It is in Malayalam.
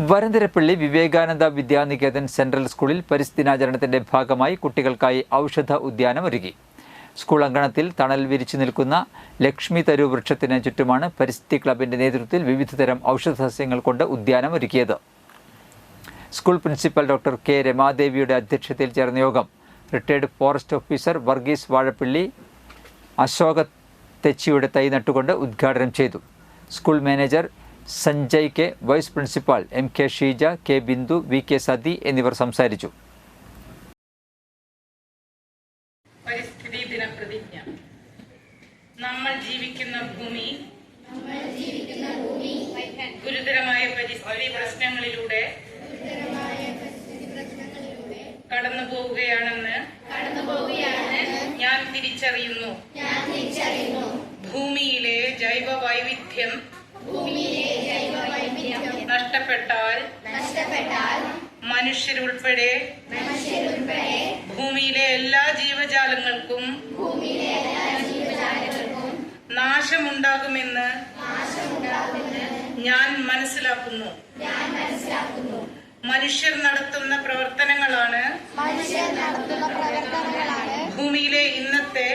വരന്തരപ്പള്ളി വിവേകാനന്ദ വിദ്യാനികേതൻ സെൻട്രൽ സ്കൂളിൽ പരിസ്ഥിതി ദിനാചരണത്തിന്റെ ഭാഗമായി കുട്ടികൾക്കായി ഔഷധ ഉദ്യാനം ഒരുക്കി. സ്കൂൾ അങ്കണത്തിൽ തണൽ വിരിച്ചു നിൽക്കുന്ന ലക്ഷ്മി തരു വൃക്ഷത്തിന് ചുറ്റുമാണ് പരിസ്ഥിതി ക്ലബിന്റെ നേതൃത്വത്തിൽ വിവിധതരം ഔഷധ സസ്യങ്ങൾ കൊണ്ട് ഉദ്യാനം ഒരുക്കിയത്. സ്കൂൾ പ്രിൻസിപ്പൽ ഡോക്ടർ കെ രമാദേവിയുടെ അധ്യക്ഷതയിൽ ചേർന്ന യോഗം retired forest officer Varghese Vazhappally അശോക തെച്ചിയുടെ തൈ നട്ടുകൊണ്ട് ഉദ്ഘാടനം ചെയ്തു. School manager Sanjay K, vice principal M K Sheeja, K Bindu, V K Sathi എന്നിവർ സംസാരിച്ചു. പരിസ്ഥിതി ദിന പ്രതിജ്ഞ. നമ്മൾ ജീവിക്കുന്ന ഭൂമി ഗുരുതരമായ പരിസ്ഥിതി പ്രശ്നങ്ങളിലൂടെ കടന്നു പോവുകയാണെന്ന് ഞാൻ തിരിച്ചറിയുന്നു. ഭൂമിയിലെ ജൈവ വൈവിധ്യം നഷ്ടപ്പെട്ടാൽ മനുഷ്യരുൾപ്പെടെ ഭൂമിയിലെ എല്ലാ ജീവജാലങ്ങൾക്കും നാശമുണ്ടാകുമെന്ന് ഞാൻ മനസ്സിലാക്കുന്നു. മനുഷ്യർ നടത്തുന്ന പ്രവർത്തനങ്ങളാണ് ഭൂമിയിലെ ഇന്നത്തെ